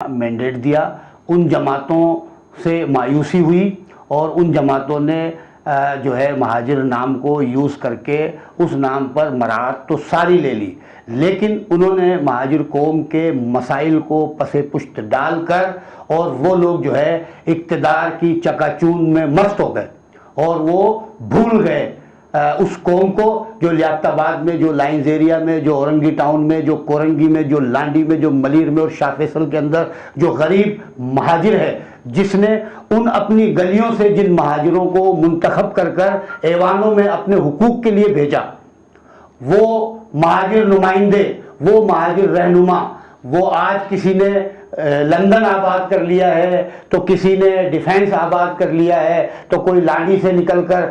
Mandate دیا، ان جماعتوں سے مایوسی ہوئی اور ان جماعتوں نے جو ہے مہاجر نام کو یوز کر کے اس نام پر مراعات تو ساری لے لی، لیکن انہوں نے مہاجر قوم کے مسائل کو پس پشت ڈال کر اور وہ لوگ جو ہے اقتدار کی چکا چون میں مست ہو گئے اور وہ بھول گئے اس قوم کو جو لیاقت آباد میں، جو لائنز ایریا میں، جو اورنگی ٹاؤن میں، جو کورنگی میں، جو لانڈی میں، جو ملیر میں اور شاہ فیصل کے اندر جو غریب مہاجر ہے، جس نے ان اپنی گلیوں سے جن مہاجروں کو منتخب کر کر ایوانوں میں اپنے حقوق کے لیے بھیجا، وہ مہاجر نمائندے، وہ مہاجر رہنما، وہ آج کسی نے لندن آباد کر لیا ہے، تو کسی نے ڈیفینس آباد کر لیا ہے، تو کوئی لانڈی سے نکل کر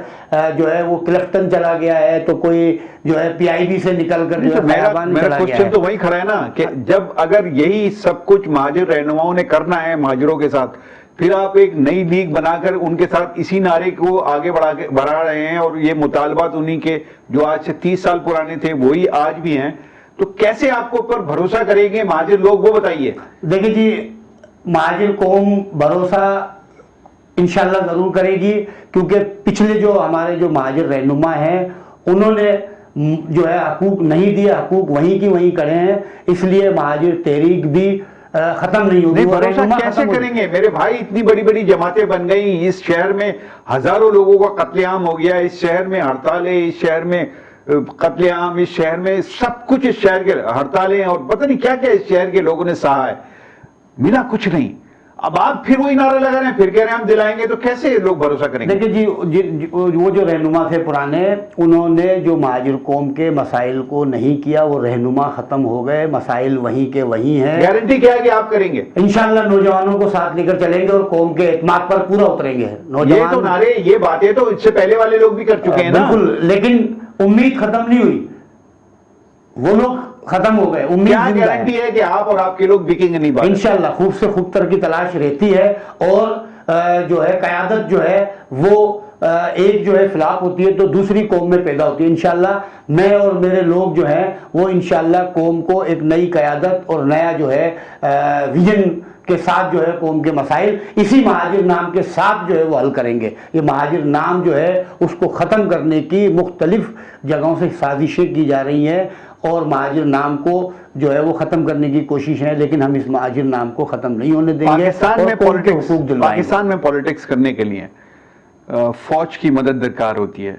جو ہے وہ کلفٹن چلا گیا ہے، تو کوئی جو ہے پی آئی بی سے نکل کر جو ہے خیابان چلا گیا ہے۔ میرا کوشچن تو وہی کھڑا ہے نا کہ جب اگر یہی سب کچھ مہاجر رہنماؤں نے کرنا ہے مہاجروں کے ساتھ، پھر آپ ایک نئی لیگ بنا کر ان کے ساتھ اسی نعرے کو آگے بڑھا رہے ہیں اور یہ مطالبات انہی کے جو آج سے 30 سال پرانے تھے وہی آج بھی ہیں، تو کیسے آپ کو پر بھروسہ کریں گے مہاجر لوگ، وہ بتائیے۔ دیکھیں جی، مہاجر قوم بھروسہ انشاءاللہ ضرور کرے گی، کیونکہ پچھلے جو ہمارے جو مہاجر رہنما ہیں انہوں نے جو ہے حقوق نہیں دیے، حقوق وہیں کی وہیں کڑے ہیں، اس لیے مہاجر تحریک بھی ختم نہیں ہوگی۔ بھروسہ کیسے کریں گے میرے بھائی؟ اتنی بڑی بڑی جماعتیں بن گئی، اس شہر میں ہزاروں لوگوں کا قتل عام ہو گیا، اس شہر میں ہڑتالیں، اس شہر میں قتل عام، اس شہر میں سب کچھ، اس شہر کے ہڑتالیں اور پتہ نہیں کیا کیا اس شہر کے لوگوں نے سہا ہے، ملا کچھ نہیں۔ اب آپ پھر وہی نعرہ لگا رہے ہیں، پھر کہہ رہے ہیں ہم دلائیں گے، تو کیسے لوگ بھروسہ کریں گے؟ دیکھیں جی، وہ جو رہنما تھے پرانے، انہوں نے جو مہاجر قوم کے مسائل کو نہیں کیا، وہ رہنما ختم ہو گئے، مسائل وہیں کے وہیں ہیں۔ گارنٹی کیا ہے کہ آپ کریں گے؟ انشاءاللہ نوجوانوں کو ساتھ لے کر چلیں گے اور قوم کے اعتماد پر پورا اتریں گے۔ یہ تو نعرے، یہ باتیں تو اس سے پہلے والے لوگ بھی کر چکے ہیں نا۔ بالکل، لیکن امید ختم نہیں ہوئی، وہ لوگ ختم ہو گئے، امید کیا گارنٹی ہے کہ آپ اور آپ کے لوگ بکیں گے نہیں بات؟ انشاءاللہ خوب سے خوب تر کی تلاش رہتی ہے، اور جو ہے قیادت جو ہے وہ ایک جو ہے فلاپ ہوتی ہے تو دوسری قوم میں پیدا ہوتی ہے۔ انشاءاللہ میں اور میرے لوگ جو ہیں وہ انشاءاللہ قوم کو ایک نئی قیادت اور نیا جو ہے ویژن کے ساتھ جو ہے قوم کے مسائل اسی مہاجر نام کے ساتھ جو ہے وہ حل کریں گے۔ یہ مہاجر نام جو ہے اس کو ختم کرنے کی مختلف جگہوں سے سازشیں کی جا رہی ہیں، اور مہاجر نام کو جو ہے وہ ختم کرنے کی کوشش ہے، لیکن ہم اس مہاجر نام کو ختم نہیں ہونے دیں گے۔ پاکستان میں پولیٹکس کرنے کے لیے فوج کی مدد درکار ہوتی ہے،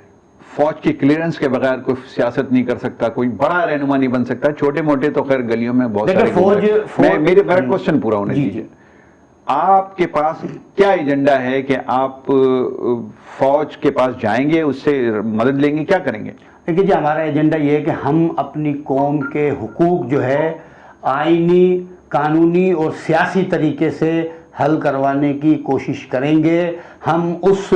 فوج کی کلیئرنس کے بغیر کوئی سیاست نہیں کر سکتا، کوئی بڑا رہنما نہیں بن سکتا، چھوٹے موٹے تو خیر گلیوں میں بہت سارے۔ میرا کوشچن پورا ہونے دیجیے، آپ کے پاس کیا ایجنڈا ہے کہ آپ فوج کے پاس جائیں گے، اس سے مدد لیں گے، کیا کریں گے؟ دیکھیے جی، ہمارا ایجنڈا یہ ہے کہ ہم اپنی قوم کے حقوق جو ہے آئینی، قانونی اور سیاسی طریقے سے حل کروانے کی کوشش کریں گے۔ ہم اس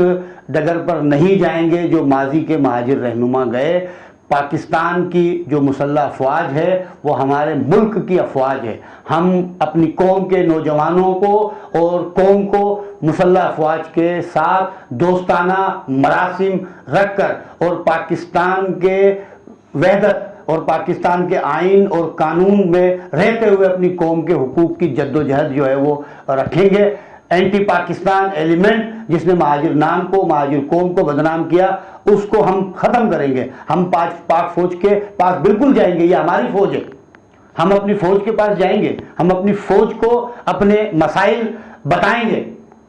ڈگر پر نہیں جائیں گے جو ماضی کے مہاجر رہنما گئے۔ پاکستان کی جو مسلح افواج ہے وہ ہمارے ملک کی افواج ہے۔ ہم اپنی قوم کے نوجوانوں کو اور قوم کو مسلح افواج کے ساتھ دوستانہ مراسم رکھ کر اور پاکستان کے وحدت اور پاکستان کے آئین اور قانون میں رہتے ہوئے اپنی قوم کے حقوق کی جدوجہد جو ہے وہ رکھیں گے۔ اینٹی پاکستان ایلیمنٹ جس نے مہاجر نام کو، مہاجر قوم کو بدنام کیا، اس کو ہم ختم کریں گے۔ ہم پاک فوج کے پاس بالکل جائیں گے، یہ ہماری فوج ہے، ہم اپنی فوج کے پاس جائیں گے، ہم اپنی فوج کو اپنے مسائل بتائیں گے،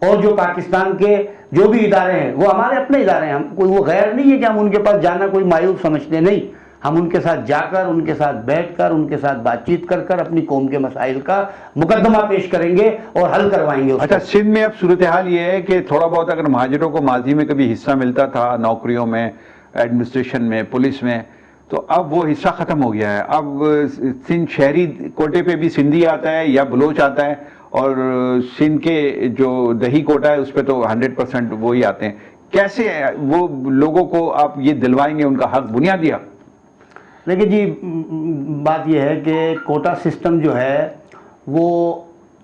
اور جو پاکستان کے جو بھی ادارے ہیں وہ ہمارے اپنے ادارے ہیں، ہم کوئی وہ غیر نہیں ہے کہ ہم ان کے پاس جانا کوئی معیوب سمجھتے نہیں۔ ہم ان کے ساتھ جا کر، ان کے ساتھ بیٹھ کر، ان کے ساتھ بات چیت کر کر اپنی قوم کے مسائل کا مقدمہ پیش کریں گے اور حل کروائیں گے۔ اچھا، سندھ میں اب صورتحال یہ ہے کہ تھوڑا بہت اگر مہاجروں کو ماضی میں کبھی حصہ ملتا تھا نوکریوں میں، ایڈمنسٹریشن میں، پولیس میں، تو اب وہ حصہ ختم ہو گیا ہے۔ اب سندھ شہری کوٹے پہ بھی سندھی آتا ہے یا بلوچ آتا ہے، اور سندھ کے جو دیہی کوٹا ہے اس پہ تو 100% وہی آتے ہیں۔ کیسے وہ لوگوں کو آپ یہ دلوائیں گے ان کا حق بنیادی حق؟ دیکھیں جی، بات یہ ہے کہ کوٹا سسٹم جو ہے وہ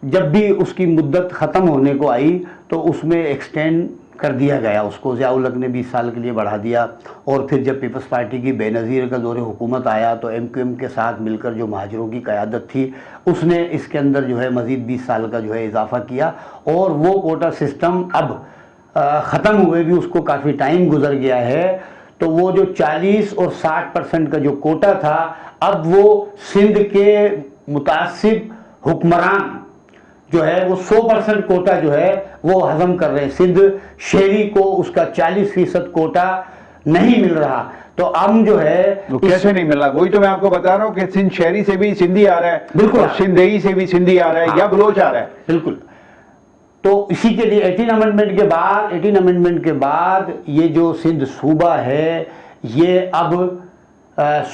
جب بھی اس کی مدت ختم ہونے کو آئی تو اس میں ایکسٹینڈ کر دیا گیا اس کو. ضیاء الحق نے 20 سال کے لیے بڑھا دیا. اور پھر جب پیپلز پارٹی کی بے نظیر کا دور حکومت آیا تو ایم کیو ایم کے ساتھ مل کر جو مہاجروں کی قیادت تھی اس نے اس کے اندر جو ہے مزید 20 سال کا جو ہے اضافہ کیا. اور وہ کوٹا سسٹم اب ختم ہوئے بھی اس کو کافی ٹائم گزر گیا ہے. تو وہ جو 40 اور 60% کا جو کوٹا تھا اب وہ سندھ کے متعصب حکمران جو ہے وہ 100% کوٹا جو ہے وہ ہضم کر رہے ہیں. سندھ شہری کو اس کا 40% کوٹا نہیں مل رہا. تو ہم جو ہے کیسے نہیں مل رہا؟ وہی تو میں آپ کو بتا رہا ہوں کہ سندھ شہری سے بھی سندھی آ رہا ہے, بالکل, سندھ دیہی سے بھی سندھی آ رہا ہے یا بلوچ آ رہا ہے. بالکل. تو اسی کے لیے 18 امنڈمنٹ کے بعد یہ جو سندھ صوبہ ہے یہ اب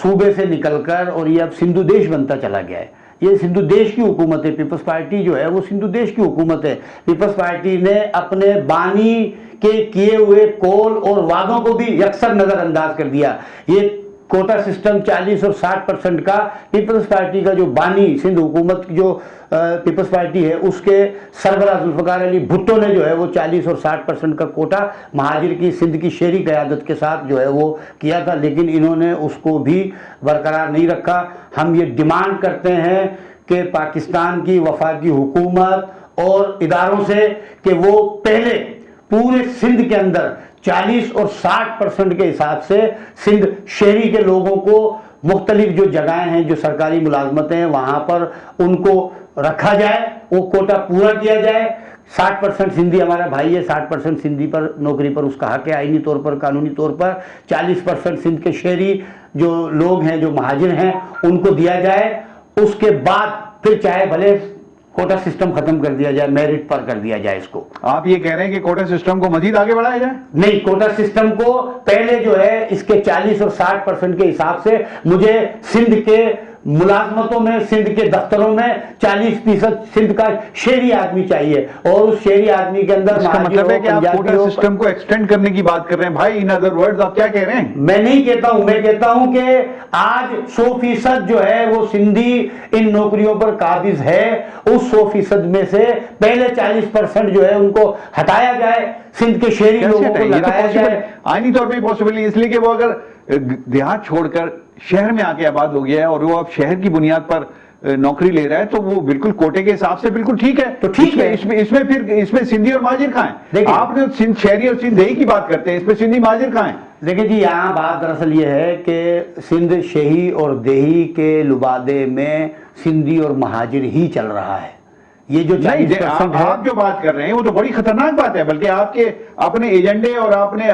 صوبے سے نکل کر اور یہ اب سندھو دیش بنتا چلا گیا ہے. یہ سندھو دیش کی حکومت ہے. پیپلز پارٹی جو ہے وہ سندھو دیش کی حکومت ہے. پیپلز پارٹی نے اپنے بانی کے کیے ہوئے کول اور وعدوں کو بھی یکسر نظر انداز کر دیا. یہ کوٹا سسٹم 40 اور 60% کا پیپلز پارٹی کا جو بانی سندھ حکومت جو پیپلز پارٹی ہے اس کے سربراہ ذوالفقار علی بھٹو نے جو ہے وہ 40 اور 60% کا کوٹا مہاجر کی سندھ کی شہری قیادت کے ساتھ جو ہے وہ کیا تھا, لیکن انہوں نے اس کو بھی برقرار نہیں رکھا. ہم یہ ڈیمانڈ کرتے ہیں کہ پاکستان کی وفاقی حکومت اور اداروں سے کہ وہ پہلے پورے سندھ کے اندر 40 اور 60% کے حساب سے سندھ شہری کے لوگوں کو مختلف جو جگہیں ہیں جو سرکاری ملازمتیں ہیں وہاں پر ان کو رکھا جائے, وہ کوٹا پورا کیا جائے. 60% سندھی ہمارا بھائی ہے, 60% سندھی پر نوکری پر اس کا حق ہے آئینی طور پر, قانونی طور پر. 40% سندھ کے شہری جو لوگ ہیں جو مہاجر ہیں ان کو دیا جائے. اس کے بعد پھر چاہے بھلے کوٹا سسٹم ختم کر دیا جائے, میرٹ پر کر دیا جائے اس کو. آپ یہ کہہ رہے ہیں کہ کوٹا سسٹم کو مزید آگے بڑھایا جائے؟ نہیں, کوٹا سسٹم کو پہلے جو ہے اس کے 40 اور 60% کے حساب سے مجھے سندھ کے ملازمتوں میں, سندھ کے دفتروں میں 40% سندھ کا شہری آدمی چاہیے. اور اس شہری آدمی کے اندر اس کا مطلب ہے کہ آپ کوٹا سسٹم کو ایکسٹینڈ کرنے کی بات کر رہے ہیں. بھائی ان ادر ورڈز آپ کیا کہہ رہے ہیں؟ میں نہیں کہتا ہوں, میں کہتا ہوں کہ آج 100% جو ہے وہ سندھی ان نوکریوں پر قابض ہے. اس 100% میں سے پہلے 40% جو ہے ان کو ہٹایا جائے, سندھ کے شہری لوگوں کو لگایا جائے. آئینی طور پہ پاسبل نہیں, اس لیے کہ وہ اگر دیہات چھوڑ کر شہر میں آ کے آباد ہو گیا ہے اور وہ اب شہر کی بنیاد پر نوکری لے رہا ہے تو وہ بالکل کوٹے کے حساب سے بالکل ٹھیک ہے. تو ٹھیک ہے, اس میں سندھی اور مہاجر کہاں ہیں؟ آپ نے سندھ شہری اور سندھ دیہی کی بات کرتے ہیں, اس میں سندھی مہاجر کہاں ہیں؟ دیکھیں جی, یہاں بات دراصل یہ ہے کہ سندھ شہری اور دیہی کے لبادے میں سندھی اور مہاجر ہی چل رہا ہے. یہ جو 40% آپ جو بات کر رہے ہیں وہ تو بڑی خطرناک بات ہے, بلکہ آپ کے اپنے ایجنڈے اور اپنے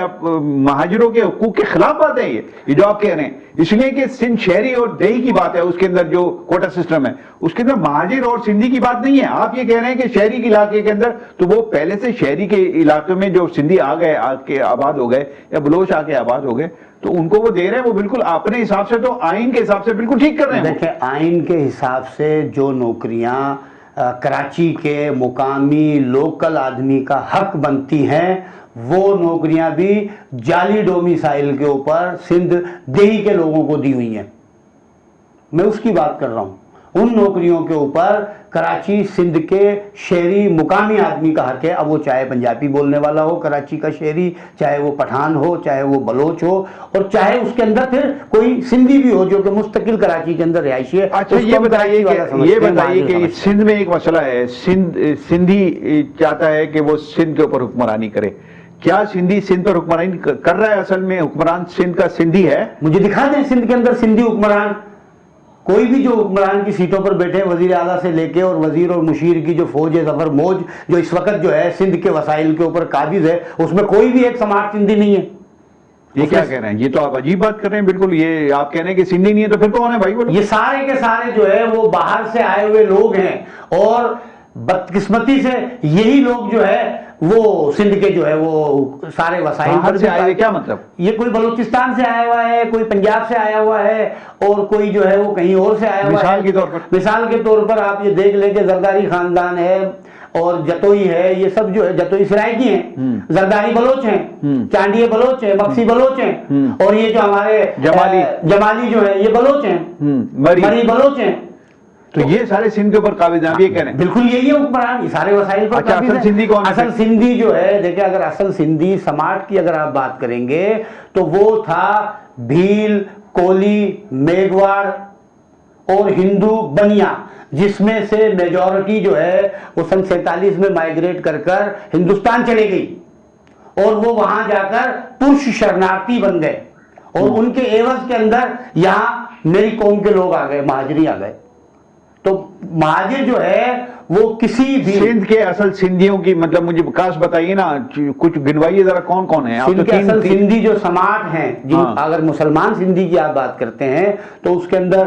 مہاجروں کے حقوق کے خلاف بات ہے یہ جو آپ کہہ رہے ہیں. اس لیے کہ سندھ شہری اور دیہی کی بات ہے, اس کے اندر جو کوٹا سسٹم ہے اس کے اندر مہاجر اور سندھی کی بات نہیں ہے. آپ یہ کہہ رہے ہیں کہ شہری کے علاقے کے اندر تو وہ پہلے سے شہری کے علاقے میں جو سندھی آ گئے, آ کے آباد ہو گئے یا بلوچ آ کے آباد ہو گئے تو ان کو وہ دے رہے ہیں, وہ بالکل اپنے حساب سے تو آئین کے حساب سے بالکل ٹھیک کر رہے ہیں. دیکھیں, آئین کے حساب سے جو نوکریاں کراچی کے مقامی لوکل آدمی کا حق بنتی ہیں وہ نوکریاں بھی جعلی ڈومیسائل کے اوپر سندھ دیہی کے لوگوں کو دی ہوئی ہیں. میں اس کی بات کر رہا ہوں. ان نوکریوں کے اوپر کراچی سندھ کے شہری مقامی آدمی کا حق ہے. اب وہ چاہے پنجابی بولنے والا ہو کراچی کا شہری, چاہے وہ پٹھان ہو, چاہے وہ بلوچ ہو, اور چاہے اس کے اندر پھر کوئی سندھی بھی ہو جو کہ مستقل کراچی کے اندر رہائشی ہے. اچھا یہ بتائیے کہ سندھ میں ایک مسئلہ ہے, سندھی چاہتا ہے کہ وہ سندھ کے اوپر حکمرانی کرے. کیا سندھی سندھ پر حکمرانی کر رہا ہے؟ اصل میں حکمران سندھ کا سندھی ہے؟ مجھے دکھا دیں سندھ کے اندر سندھی حکمران. کوئی بھی جو حکمران کی سیٹوں پر بیٹھے وزیر اعلیٰ سے لے کے اور وزیر اور مشیر کی جو فوج ہے ظفر موج جو اس وقت جو ہے سندھ کے وسائل کے اوپر قابض ہے, اس میں کوئی بھی ایک سماج سندھی نہیں ہے. یہ کیا کہہ رہے ہیں؟ یہ تو آپ عجیب بات کر رہے ہیں. بالکل یہ آپ کہہ رہے ہیں کہ سندھی نہیں ہے تو پھر کون ہے بھائی؟ بولو. یہ سارے کے سارے جو ہے وہ باہر سے آئے ہوئے لوگ ہیں, اور بدقسمتی سے یہی لوگ جو ہے وہ سندھ کے جو ہے وہ سارے وسائل باہر سے آئے. کیا مطلب؟ یہ کوئی بلوچستان سے آیا ہوا ہے, کوئی پنجاب سے آیا ہوا ہے, اور کوئی جو ہے وہ کہیں اور سے آیا ہوا ہے. مثال کے طور پر آپ یہ دیکھ لیں کہ زرداری خاندان ہے اور جتوئی ہے, یہ سب جو ہے جتوئی سرائکی ہیں, زرداری بلوچ ہیں, چانڈیے بلوچ ہیں, مقصی بلوچ ہیں, اور یہ جو ہمارے جمالی جو ہے یہ بلوچ ہیں, مری بلوچ ہیں. تو یہ سارے سندھ کے اوپر قابض ہیں، آپ یہ کہہ رہے ہیں؟ بالکل یہی ہے حکمران، یہ سارے وسائل پر اچھا، قابض اصل ہیں۔ سندھی کون ہے؟ اصل سندھی جو ہے، دیکھیں اگر اصل سندھی سماج کی اگر آپ بات کریں گے تو وہ تھا بھیل، کولی، میگواڑ اور ہندو بنیا، جس میں سے میجورٹی جو ہے وہ سن 47 میں مائیگریٹ کر کر ہندوستان چلے گئی اور وہ وہاں جا کر پرش شرنارتی بن گئے، اور ان کے عوض کے اندر یہاں میری قوم کے لوگ آ گئے، مہاجری آ گئے۔ تو مہاجر جو ہے وہ کسی بھی سندھ کے اصل سندھیوں کی مطلب مجھے خاص بتائیے نا، کچھ گنوائیے ذرا کون کون ہیں؟ سندھ کے اصل سندھی جو سماج ہیں، اگر مسلمان سندھی کی آپ بات کرتے ہیں تو اس کے اندر